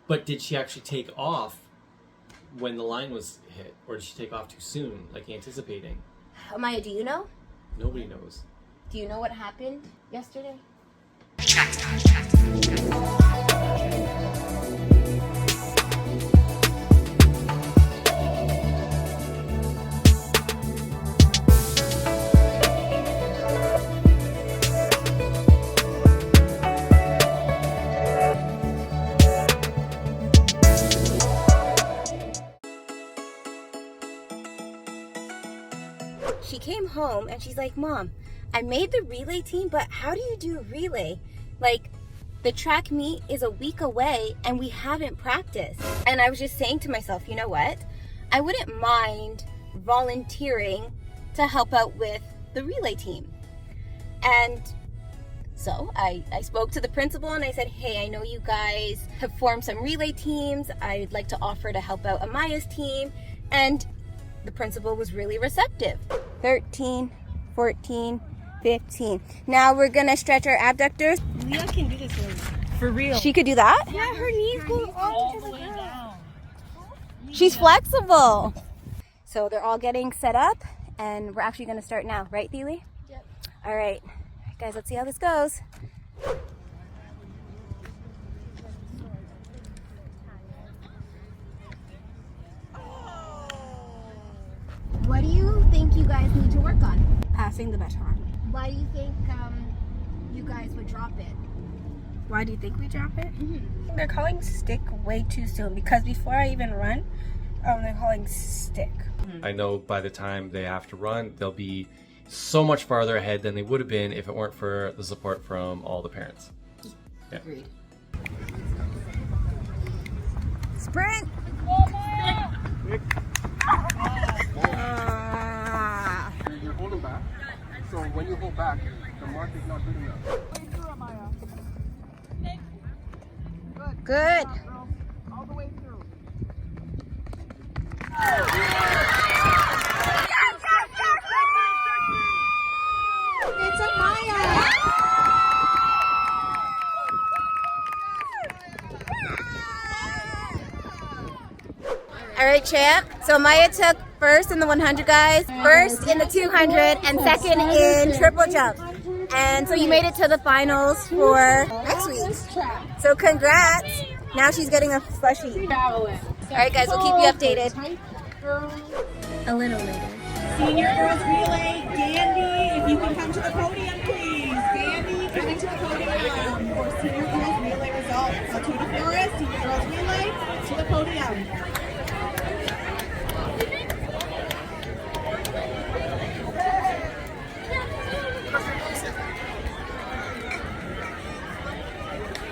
But did she actually take off when the line was hit, or did she take off too soon, like anticipating? Amaya, do you know? Nobody knows. Do you know what happened yesterday? She came home and she's like, Mom, I made the relay team, but how do you do relay? Like, the track meet is a week away and we haven't practiced. And I was just saying to myself, you know what? I wouldn't mind volunteering to help out with the relay team. And so I spoke to the principal and I said, hey, I know you guys have formed some relay teams. I'd like to offer to help out Amaya's team. And the principal was really receptive. 13, 14, 15. Now we're gonna stretch our abductors. Leah can do this one. For real. She could do that? Yeah, her knees go all the way down. She's flexible. So they're all getting set up and we're actually gonna start now, right, Thili? Yep. All right, guys, let's see how this goes. What do you think you guys need to work on? Passing the baton. Why do you think you guys would drop it? Why do you think we drop it? They're calling stick way too soon because before I even run, they're calling stick. I know by the time they have to run, they'll be so much farther ahead than they would have been if it weren't for the support from all the parents. Yeah. Agreed. Sprint! You're holding back, so when you hold back, the mark is not good enough. Good. All the way through. It's Amaya! All right, champ. So Amaya took first in the 100, guys, first in the 200, and second in triple jump. And so you made it to the finals for next week. So congrats. Now she's getting a plushie. All right, guys, we'll keep you updated. A little later. Senior girls relay, Dandy, if you can come to the podium, please. Dandy, coming to the podium for senior girls relay results. So Katie Flores, senior girls relay, to the podium.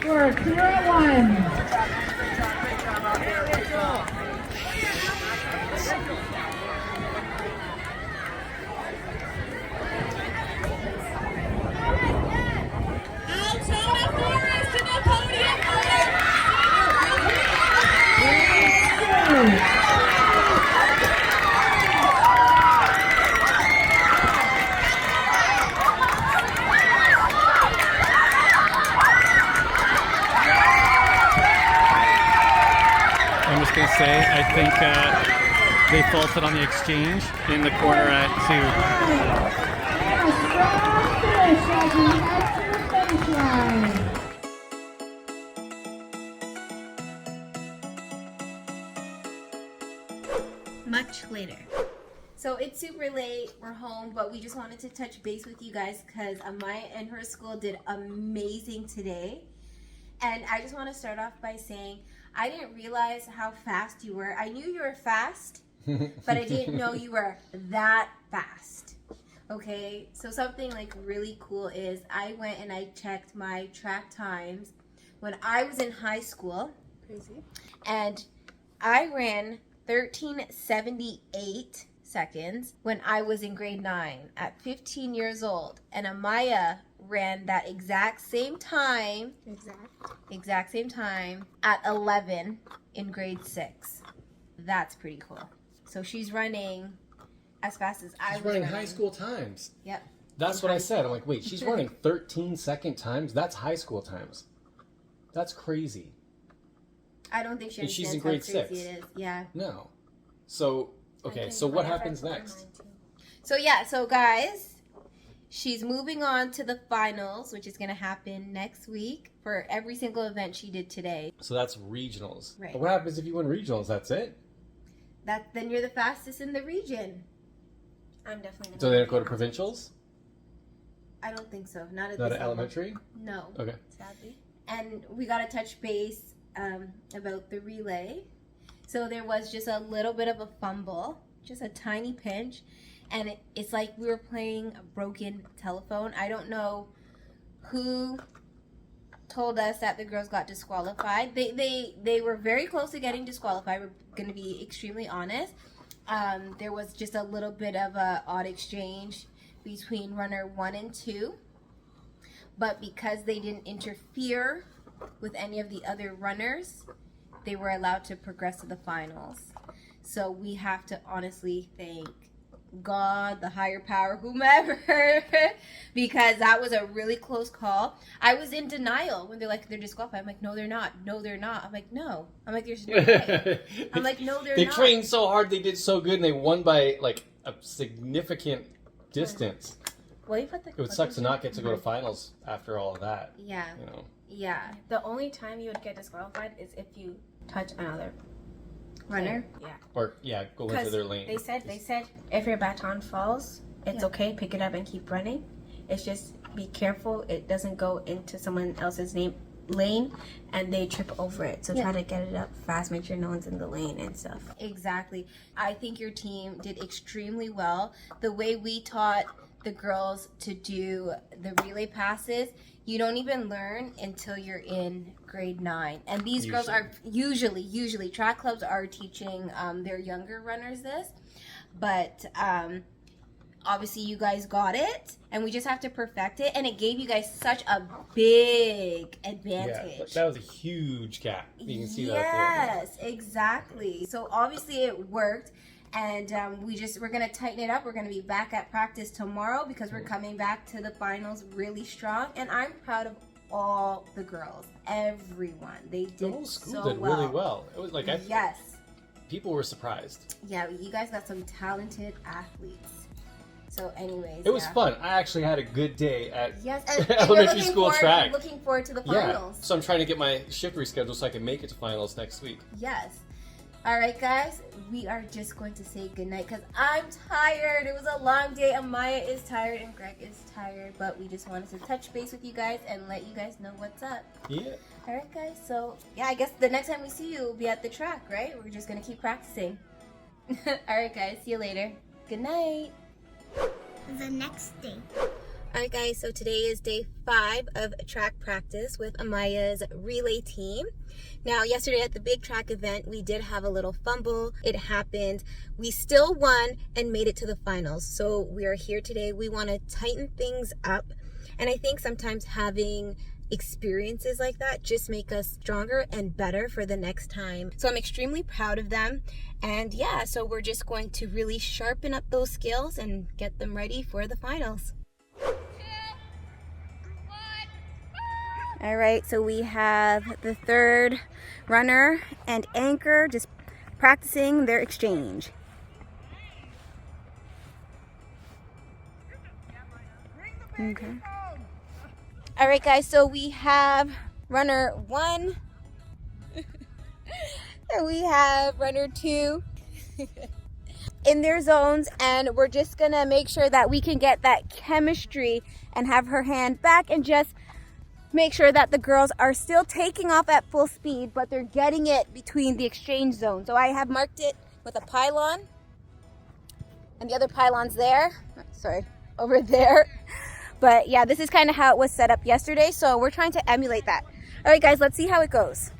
We're clear at one. Altona Forest to the podium. I'm just going to say, I think they faulted on the exchange in the corner at 2. Much later. So it's super late, we're home, but we just wanted to touch base with you guys because Amaya and her school did amazing today. And I just want to start off by saying, I didn't realize how fast you were. I knew you were fast, but I didn't know you were that fast. Okay, so something like really cool is I went and I checked my track times when I was in high school. Crazy. And I ran 13:78 seconds when I was in grade 9 at 15 years old. And Amaya ran that exact same time at 11 in grade 6. That's pretty cool. So she's running as fast as I was running. High school times. Yep. That's what I said. I'm like, wait, she's running 13-second times? That's high school times. That's crazy. I don't think she And she's understands in how grade crazy 6. it is. Yeah. No. So, okay, so what happens next? So yeah, so guys, she's moving on to the finals, which is going to happen next week for every single event she did today. So that's regionals. Right. But what happens if you win regionals? That's it? Then you're the fastest in the region. I'm definitely gonna So they don't go to provincials? I don't think so. Not at Not this at level. elementary? No. Okay. Sadly. And we got to touch base about the relay. So there was just a little bit of a fumble, just a tiny pinch. And it's like we were playing a broken telephone. I don't know who told us that the girls got disqualified. They were very close to getting disqualified. We're going to be extremely honest. There was just a little bit of a odd exchange between runner 1 and 2. But because they didn't interfere with any of the other runners, they were allowed to progress to the finals. So we have to honestly thank God, the higher power, whomever, because that was a really close call. I was in denial when they're disqualified. I'm like, no, they're not. No, they're not. I'm like, no. I'm like, there's no way. I'm like, no, they're They not. trained so hard, they did so good, and they won by like a significant distance. Well, you put the It would suck to not get to go to finals after all of that. Yeah, You know. yeah. The only time you would get disqualified is if you touch another Runner. Yeah. Or go into Because their lane. they said if your baton falls, it's okay, pick it up and keep running. It's just be careful it doesn't go into someone else's lane and they trip over it. So try to get it up fast, make sure no one's in the lane and stuff. Exactly. I think your team did extremely well. The way we taught the girls to do the relay passes, you don't even learn until you're in grade 9. And these girls are usually track clubs are teaching their younger runners this. But obviously you guys got it, and we just have to perfect it. And it gave you guys such a big advantage. Yeah, that was a huge gap. You can see that. Yes, exactly. So obviously it worked, and we're gonna tighten it up. We're gonna be back at practice tomorrow because we're coming back to the finals really strong. And I'm proud of all the girls, everyone. They did The whole school so did well. really well. It was like Yes. people were surprised. Yeah, you guys got some talented athletes. So, anyways, It was fun. I actually had a good day at Yes, and elementary school track. Looking forward to the Yeah, finals. so I'm trying to get my shift rescheduled so I can make it to finals next week. Yes. All right, guys, we are just going to say goodnight because I'm tired. It was a long day. Amaya is tired and Greg is tired, but we just wanted to touch base with you guys and let you guys know what's up. Yeah. All right, guys. So, yeah, I guess the next time we see you will be at the track, right? We're just going to keep practicing. All right, guys. See you later. Good night. The next day. Alright guys, so today is day 5 of track practice with Amaya's relay team. Now yesterday at the big track event, we did have a little fumble. It happened. We still won and made it to the finals. So we are here today. We want to tighten things up. And I think sometimes having experiences like that just make us stronger and better for the next time. So I'm extremely proud of them. And yeah, so we're just going to really sharpen up those skills and get them ready for the finals. All right, so we have the third runner and anchor just practicing their exchange. Okay. All right, guys, so we have runner 1 and we have runner 2 in their zones, and we're just gonna make sure that we can get that chemistry and have her hand back and just make sure that the girls are still taking off at full speed, but they're getting it between the exchange zone. So I have marked it with a pylon, and the other pylon's there. Sorry, over there. But yeah, this is kind of how it was set up yesterday, so we're trying to emulate that. All right, guys, let's see how it goes.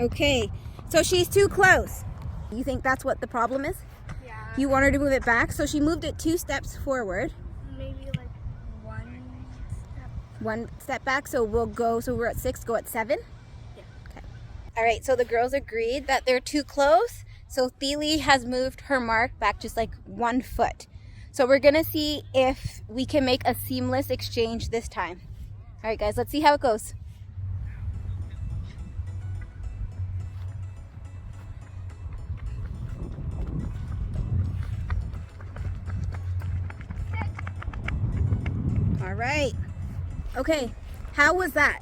Okay, so she's too close. You think that's what the problem is? Yeah. You want her to move it back? So she moved it 2 steps forward. Maybe like 1 step. 1 step back, so we'll go, so we're at 6, go at 7? Yeah. Okay. All right, so the girls agreed that they're too close. So Thele has moved her mark back just like 1 foot. So we're gonna see if we can make a seamless exchange this time. All right, guys, let's see how it goes. All right. Okay, how was that?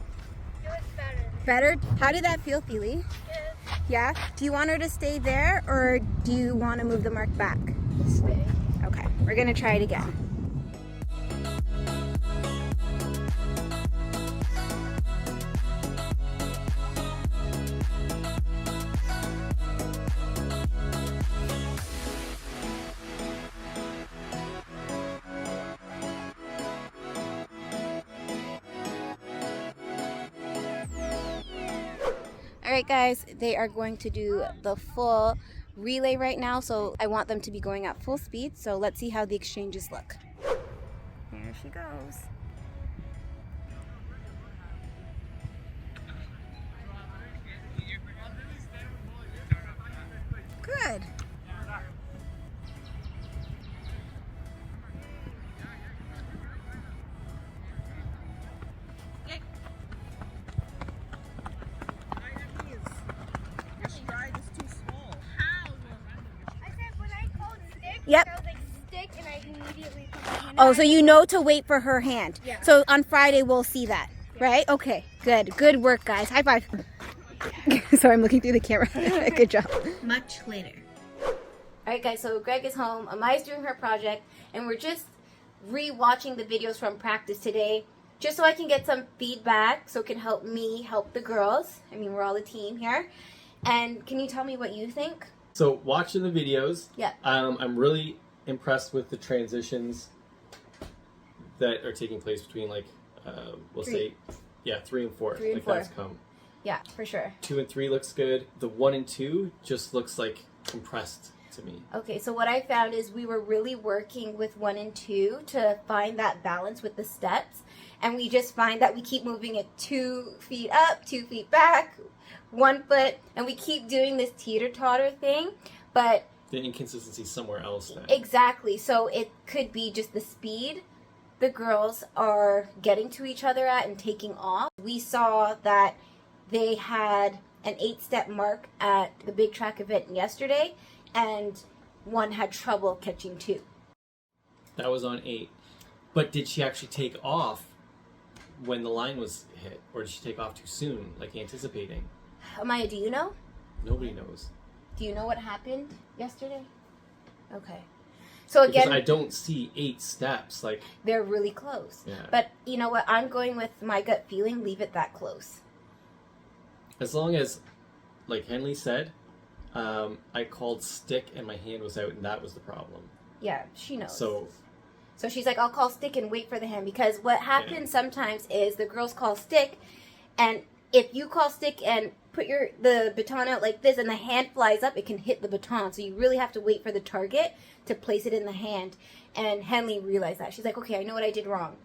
It was better. Better? How did that feel, Thele? Good. Yeah? Do you want her to stay there or do you want to move the mark back? Stay. Okay, we're gonna try it again. All right, guys, they are going to do the full relay right now, so I want them to be going at full speed. So let's see how the exchanges look. There she goes. Good. Your stride is too small. I said when I called stick, Yep. I was like stick, and I immediately put my hand Oh, out. so you know to wait for her hand. Yeah. So on Friday we'll see that, right? Okay, good. Good work, guys. High five. Sorry, I'm looking through the camera. Good job. Much later. All right, guys, so Greg is home. Amaya's doing her project, and we're just re-watching the videos from practice today, just so I can get some feedback, so it can help me help the girls. I mean, we're all a team here. And can you tell me what you think? So watching the videos, Yeah. I'm really impressed with the transitions that are taking place between we'll say, 3 and 4. 3 and That's 4. come. Yeah, for sure. 2 and 3 looks good. The 1 and 2 just looks like compressed to me. Okay, so what I found is we were really working with 1 and 2 to find that balance with the steps. And we just find that we keep moving it 2 feet up, 2 feet back, 1 foot, and we keep doing this teeter-totter thing. But The inconsistency somewhere else then. exactly, so it could be just the speed the girls are getting to each other at and taking off. We saw that they had an 8-step mark at the big track event yesterday, and one had trouble catching 2. That was on 8. But did she actually take off when the line was hit? Or did she take off too soon, like anticipating? Amaya, do you know? Nobody knows. Do you know what happened yesterday? Okay. So Because again, I don't see 8 steps. Like, they're really close. Yeah. But you know what? I'm going with my gut feeling. Leave it that close. as long as, like Henley said, I called stick and my hand was out, and that was the problem. Yeah, she knows. So, So she's like, I'll call stick and wait for the hand, because what happens sometimes is the girls call stick, and if you call stick and put the baton out like this and the hand flies up, it can hit the baton. So you really have to wait for the target to place it in the hand. And Henley realized that. She's like, okay, I know what I did wrong.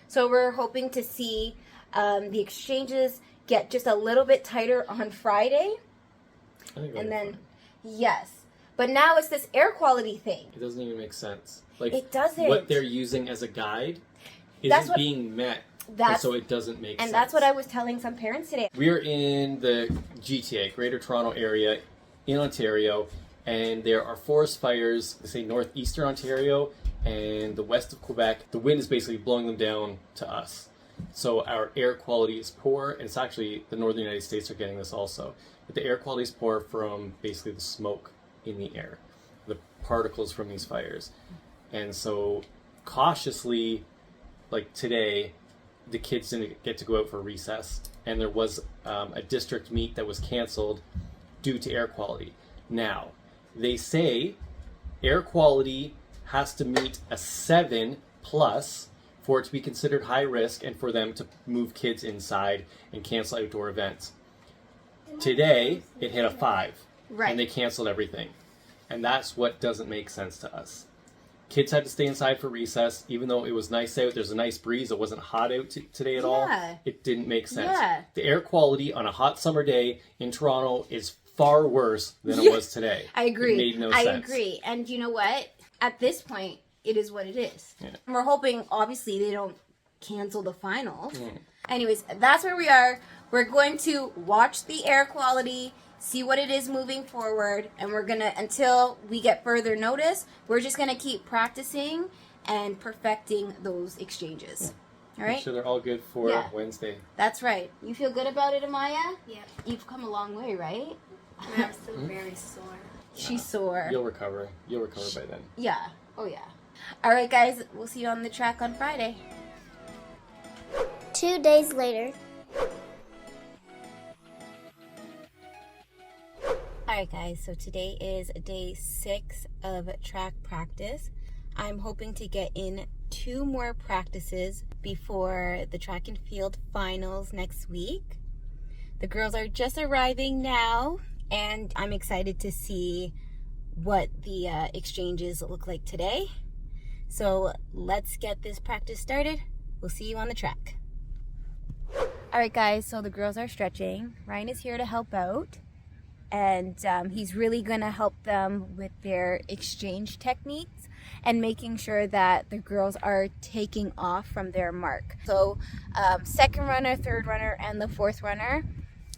So we're hoping to see the exchanges get just a little bit tighter on Friday. I think And that'll then, be fine. yes. But now it's this air quality thing. It doesn't even make sense. Like, It doesn't. what they're using as a guide That's isn't what- being met. And That's, so it doesn't make sense. and that's what I was telling some parents today. We're in the GTA, Greater Toronto Area, in Ontario, and there are forest fires, say northeastern Ontario and the west of Quebec. The wind is basically blowing them down to us. So our air quality is poor, and it's actually the northern United States are getting this also. But the air quality is poor from basically the smoke in the air, the particles from these fires. And so cautiously, like today, the kids didn't get to go out for recess, and there was a district meet that was canceled due to air quality. Now, they say air quality has to meet a 7 plus for it to be considered high risk and for them to move kids inside and cancel outdoor events. Today, it hit a 5, Right. and they canceled everything. And that's what doesn't make sense to us. Kids had to stay inside for recess, even though it was nice out. There's a nice breeze. It wasn't hot out today at all. Yeah. It didn't make sense. Yeah. The air quality on a hot summer day in Toronto is far worse than it was today. I agree. It made no I sense. agree. And you know what? At this point, it is what it is. Yeah. And we're hoping, obviously, they don't cancel the finals. Anyways, that's where we are. We're going to watch the air quality, see what it is moving forward, and we're going to, until we get further notice, we're just going to keep practicing and perfecting those exchanges. All right? Make sure they're all good for Yeah. Wednesday. That's right. You feel good about it, Amaya? Yeah. You've come a long way, right? I'm still very sore. She's sore. You'll recover. You'll recover by then. Yeah. Oh, yeah. All right, guys. We'll see you on the track on Friday. 2 days later. All right, guys. So today is day 6 of track practice. I'm hoping to get in 2 more practices before the track and field finals next week. The girls are just arriving now, and I'm excited to see what the exchanges look like today. So let's get this practice started. We'll see you on the track. All right, guys, so the girls are stretching. Ryan is here to help out, and he's really gonna help them with their exchange techniques and making sure that the girls are taking off from their mark. So second runner, third runner, and the fourth runner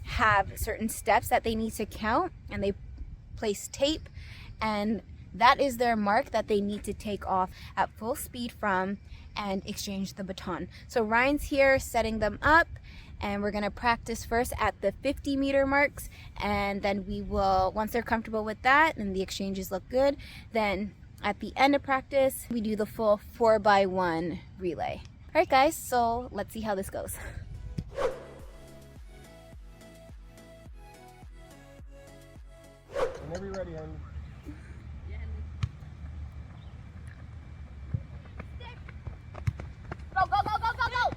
have certain steps that they need to count, and they place tape, and that is their mark that they need to take off at full speed from and exchange the baton. So Ryan's here setting them up, and we're gonna practice first at the 50-meter marks, and then we will, once they're comfortable with that and the exchanges look good, then at the end of practice, we do the full 4x1 relay. All right, guys, so let's see how this goes. Whenever you're ready, Henry. Go, go, go, go, go, go!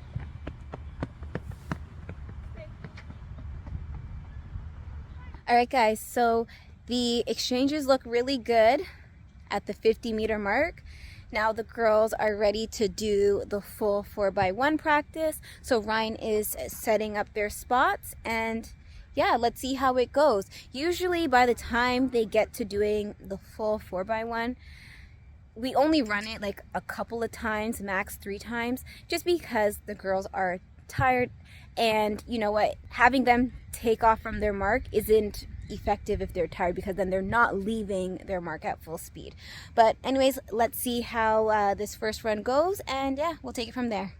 All right, guys, so the exchanges look really good at the 50-meter mark. Now the girls are ready to do the full 4x1 practice. So Ryan is setting up their spots, and yeah, let's see how it goes. Usually by the time they get to doing the full 4x1, we only run it like a couple of times, max 3 times, just because the girls are tired, and you know what, having them take off from their mark isn't effective if they're tired, because then they're not leaving their mark at full speed. But anyways, let's see how this first run goes, and yeah, we'll take it from there.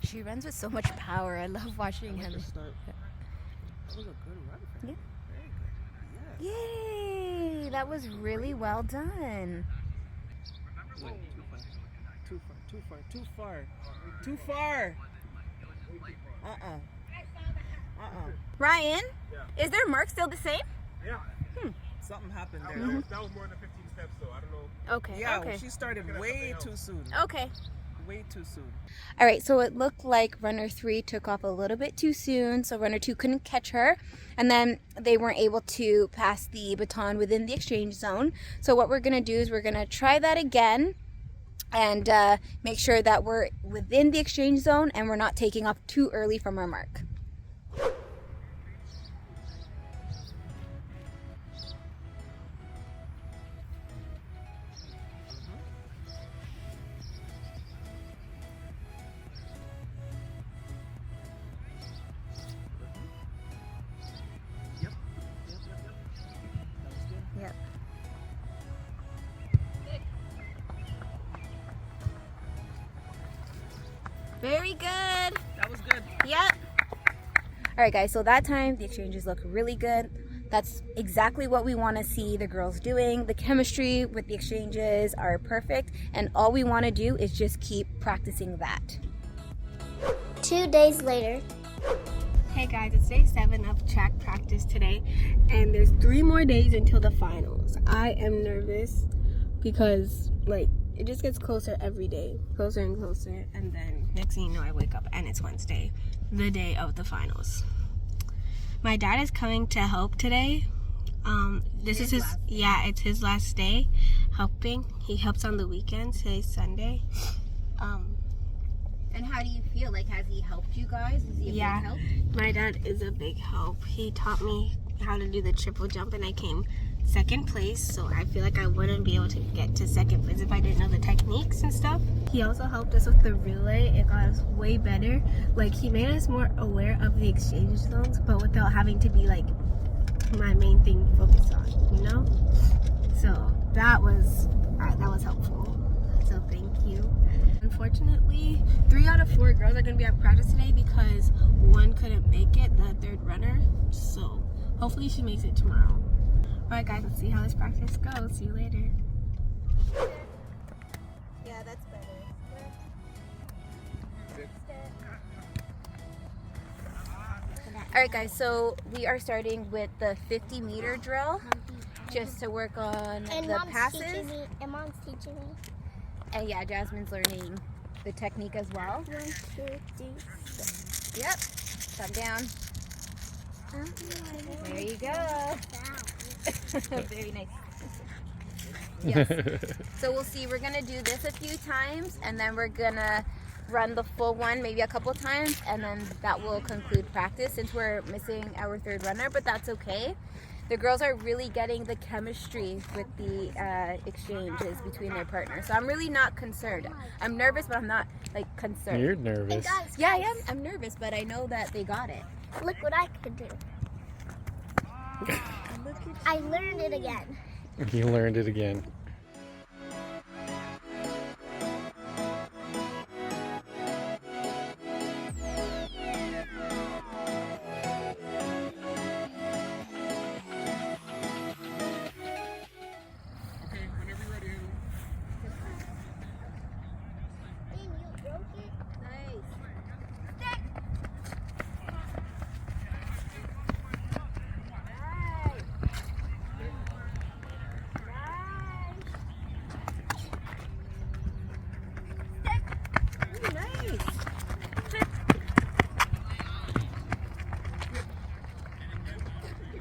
She runs with so much power. I love watching him. That was a good run for him. Yeah. Yay! That was really well done. Too far. Ryan, is their mark still the same? Yeah. Something happened there. That was more than 15 steps, so I don't know. Okay. Yeah, okay. she started way too soon. Okay. Way too soon. All right, so it looked like runner 3 took off a little bit too soon, so runner 2 couldn't catch her, and then they weren't able to pass the baton within the exchange zone. So what we're gonna do is we're gonna try that again and make sure that we're within the exchange zone and we're not taking off too early from our mark. Yep. Very good. That was good. Yep. All right, guys, so that time the exchanges look really good. That's exactly what we want to see the girls doing. The chemistry with the exchanges are perfect, and all we want to do is just keep practicing that. 2 days later. Hey guys, it's day 7 of track practice today, and there's 3 more days until the finals. I am nervous because it just gets closer every day, closer and closer, and then next thing you know, I wake up and it's Wednesday, the day of the finals. My dad is coming to help today. This is it's his last day helping. He helps on the weekends. Today's Sunday. And how do you feel? Like, has he helped you guys? Is he a Yeah. big help? My dad is a big help. He taught me how to do the triple jump, and I came second place, so I feel like I wouldn't be able to get to second place if I didn't know the techniques and stuff. He also helped us with the relay. It got us way better. Like, he made us more aware of the exchange zones, but without having to be like my main thing focused on, you know? So that was helpful. So thank you. Unfortunately, 3 out of 4 girls are gonna be at practice today because one couldn't make it, the third runner. So hopefully she makes it tomorrow. Alright guys, let's see how this practice goes. See you later. Yeah, that's better. Alright guys, so we are starting with the 50-meter drill just to work on And the mom's passes. teaching me. And mom's teaching me. And yeah, Jasmine's learning the technique as well. 1, 2, 3. Yep. Come down. There you go. Very nice. Yes. So we'll see. We're gonna do this a few times, and then we're gonna run the full one maybe a couple times, and then that will conclude practice since we're missing our third runner, but that's okay. The girls are really getting the chemistry with the exchanges between their partners. So I'm really not concerned. I'm nervous, but I'm not like concerned. You're And nervous. guys, Yeah, I am. I'm nervous, but I know that they got it. look what I could do. I learned it again. You learned it again. Okay, whenever you're ready, Haley. And you broke it.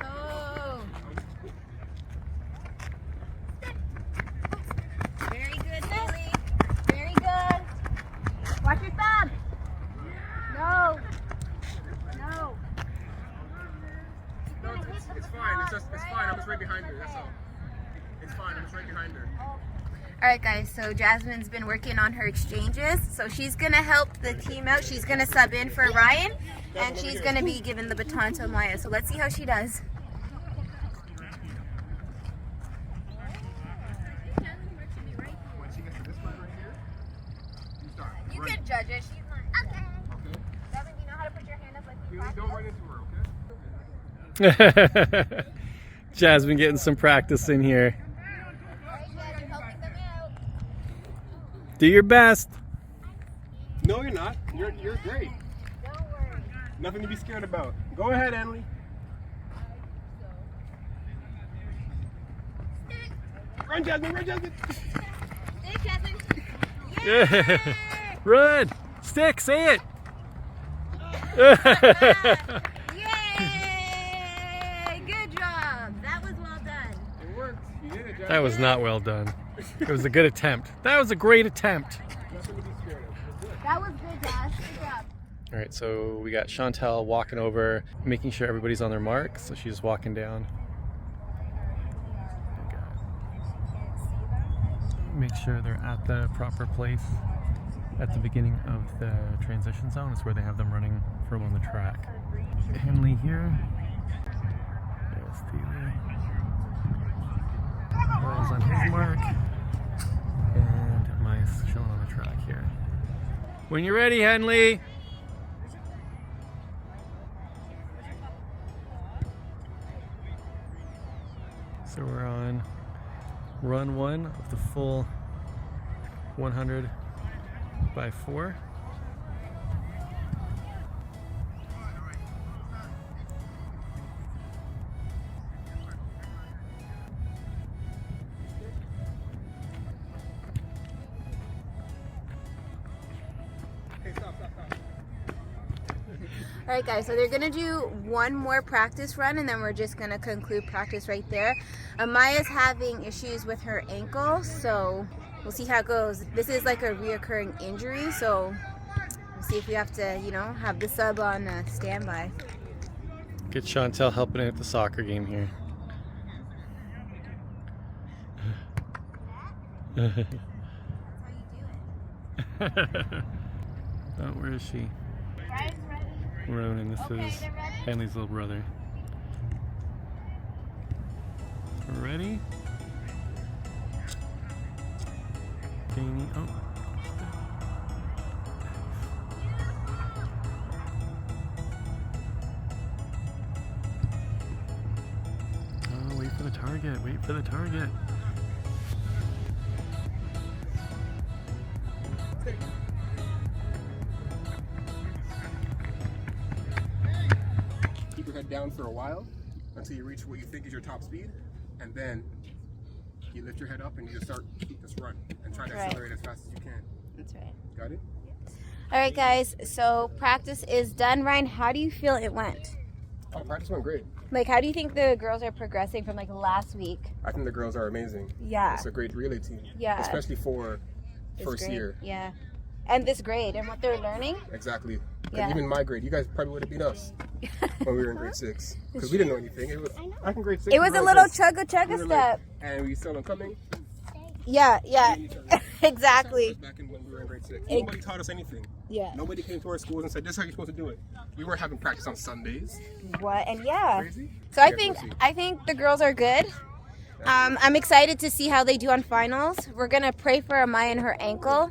Oh. Very good, Lily. Very good. Watch your thumb. No. No. No, it's fine. It's fine. I'm just right behind her. That's all. It's fine. I'm just right behind her. Alright guys, so Jasmine's been working on her exchanges. So she's going to help the team out. She's going to sub in for Ryan. And she's going to be giving the baton to Maya. So let's see how she does. When she gets to this one right here, you start. You Run. can judge it. She's learning. Okay. Okay? Jasmine, do you know how to put your hand up like we Haley, don't run practiced? into her, okay? Jasmine getting some practice in here. Alright, Jazz, you're helping them out. Do your best. No, you're not. You're great. Don't worry. Nothing to be scared about. Go ahead, Emily. Run, Jasmine. Run, Jasmine. Stick, Jasmine. Yeah. Run. Stick. Say it. Yay! Good job. That was well done. It worked. You did it, Jasmine. That was not well done. It was a good attempt. That was a great attempt. Nothing to be scared of. It was good. That was good, Josh. Good job. All right, so we got Chantel walking over, making sure everybody's on their mark. So she's walking down. Make sure they're at the proper place at the beginning of the transition zone. It's where they have them running from on the track. Henley here. There's Thiele. Ball's on his mark. And Maya's showing on the track here. When you're ready, Henley. So we're on run 1 of the full 100 by 4. All right, guys, so they're gonna do one more practice run and then we're just gonna conclude practice right there. Amaya's having issues with her ankle, so we'll see how it goes. This is like a reoccurring injury, so See if we have to, you know, have the sub on standby. Get Chantel helping out at the soccer game here. Oh, where is she? Ronan, this is Henley's little brother. Ready? Danny, oh. Oh, wait for the target, wait for the target. Keep your head down for a while until you reach what you think is your top speed, and then you lift your head up and you just run and try to accelerate as fast as you can. That's right. Got it? All right, guys. So practice is done. Ryan, how do you feel it went? Oh, practice went great. Like, how do you think the girls are progressing from like last week? I think the girls are amazing. Yeah. It's a great relay team. Yeah. Especially for This first grade. year. Yeah. And this grade and what they're learning. Exactly. Yeah. And even my grade, you guys probably would have beat us when we were in grade 6. Because we didn't know anything. It was back in grade 6. It was we a were little like this. chugga We were step. and we saw them coming. Yeah, yeah. We knew each other. Exactly. Back in when we were in grade 6. Nobody taught us anything. Yeah. Nobody came to our schools and said, this is how you're supposed to do it. We were having practice on Sundays. What? And yeah. Crazy? So I Yeah, think crazy. the girls are good. I'm excited to see how they do on finals. We're gonna pray for Amaya and her ankle.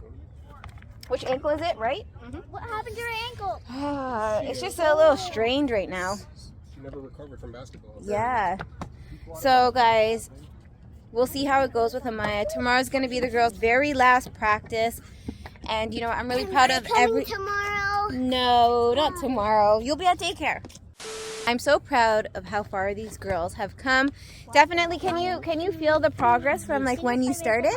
Which ankle is it, right? What happened to her ankle? It's just a little strained right now. She never recovered from basketball. Yeah. So guys, we'll see how it goes with Amaya. Tomorrow's gonna be the girls' very last practice. And you know, I'm really proud of every Tomorrow. No, not tomorrow. You'll be at daycare. I'm so proud of how far these girls have come. Definitely, can you feel the progress from like when you started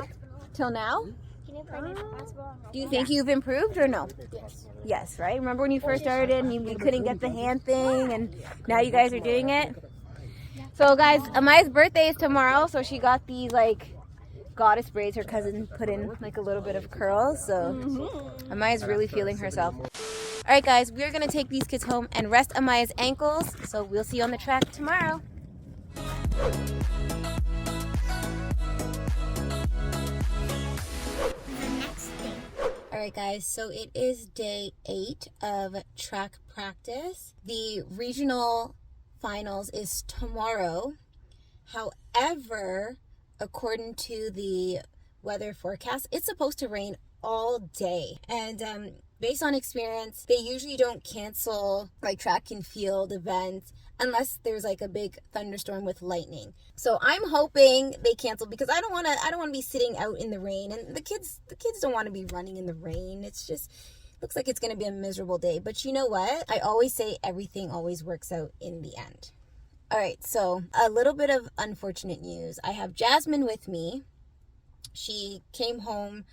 till now? Can you play me basketball? Do you think you've improved or no? Yes. Yes, right? Remember when you first started and you couldn't get the hand thing and now you guys are doing it? So guys, Amaya's birthday is tomorrow, so she got these like goddess braids her cousin put in like a little bit of curls. So Amaya's really feeling herself. All right, guys, we're going to take these kids home and rest Amaya's ankles. So we'll see you on the track tomorrow. All right, guys, so it is day 8 of track practice. The regional finals is tomorrow. However, according to the weather forecast, it's supposed to rain all day. And based on experience, they usually don't cancel like track and field events unless there's like a big thunderstorm with lightning. So I'm hoping they cancel because I don't want to be sitting out in the rain, and the kids don't want to be running in the rain. It's just looks like it's going to be a miserable day. But you know what? I always say everything always works out in the end. All right, so a little bit of unfortunate news. I have Jasmine with me. She came home.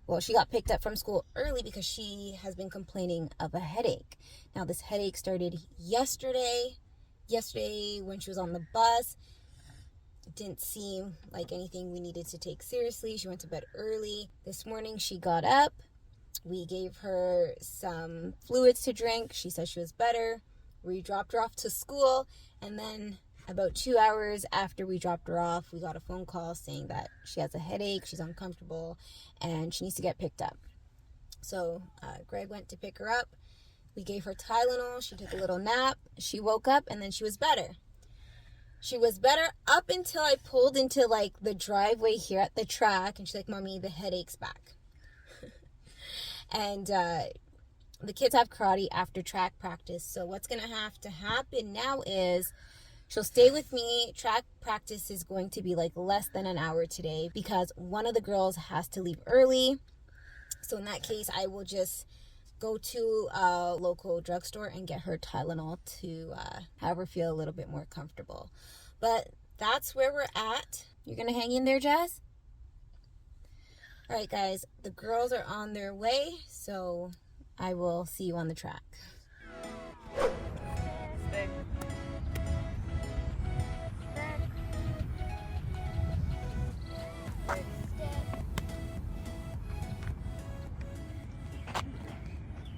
Well, she got picked up from school early because she has been complaining of a headache. Now, this headache started yesterday. Yesterday, when she was on the bus, it didn't seem like anything we needed to take seriously. She went to bed early. This morning, she got up. We gave her some fluids to drink. She said she was better. We dropped her off to school, and then about 2 hours after we dropped her off, we got a phone call saying that she has a headache, she's uncomfortable, and she needs to get picked up. So Greg went to pick her up. We gave her Tylenol. She took a little nap. She woke up, and then she was better. She was better up until I pulled into like the driveway here at the track, and she's like, "Mommy, the headache's back." And the kids have karate after track practice. So what's going to have to happen now is she'll stay with me. Track practice is going to be like less than an hour today because one of the girls has to leave early. So in that case, I will just go to a local drugstore and get her Tylenol to have her feel a little bit more comfortable. But that's where we're at. You're going to hang in there, Jazz? All right, guys, the girls are on their way, so I will see you on the track.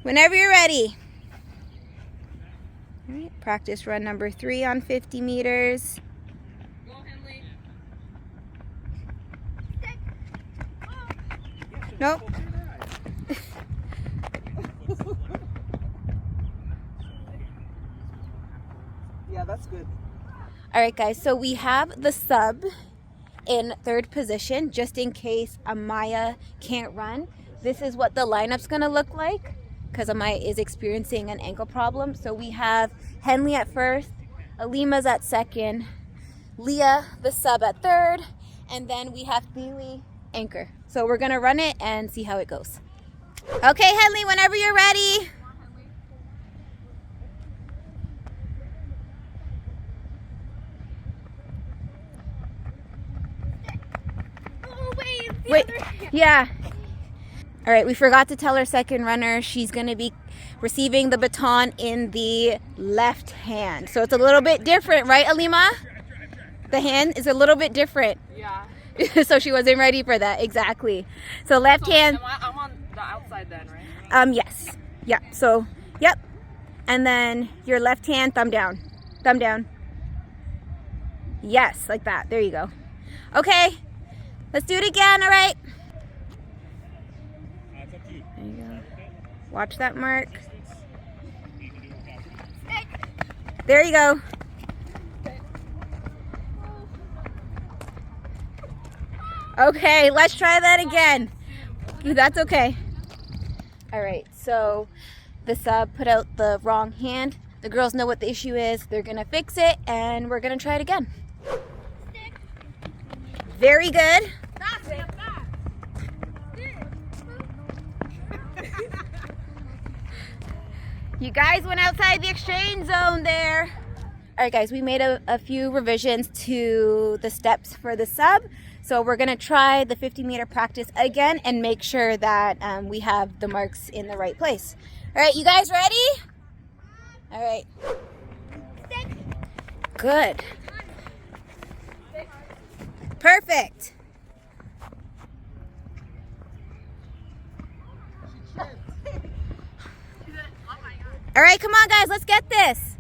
Whenever you're ready. All right, practice run number 3 on 50 meters. Nope. Yeah, that's good. All right, guys, so we have the sub in 3rd position just in case Amaya can't run. This is what the lineup's gonna look like because Amaya is experiencing an ankle problem. So we have Henley at 1st, Alima's at 2nd, Leah, the sub, at 3rd, and then we have Thiele, anchor. So we're gonna run it and see how it goes. Okay, Henley, whenever you're ready. Wait, yeah. All right, we forgot to tell our second runner she's going to be receiving the baton in the left hand. So it's a little bit different, right, Alima? The hand is a little bit different. Yeah. So she wasn't ready for that, exactly. So left hand. I'm on the outside then, right? Yes. Yeah. So, yep. And then your left hand, thumb down. Thumb down. Yes, like that. There you go. Okay. Let's do it again, all right? There you go. Watch that mark. There you go. Okay, let's try that again. That's okay. All right, so the sub put out the wrong hand. The girls know what the issue is. They're gonna fix it, and we're gonna try it again. Very good. You guys went outside the exchange zone there. All right, guys, we made a few revisions to the steps for the sub. So we're gonna try the 50-meter practice again and make sure that we have the marks in the right place. All right, you guys ready? All right. Good. Perfect. All right, come on, guys, let's get this.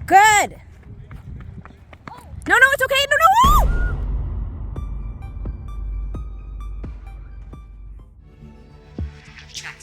Good. No, it's okay. No. Check.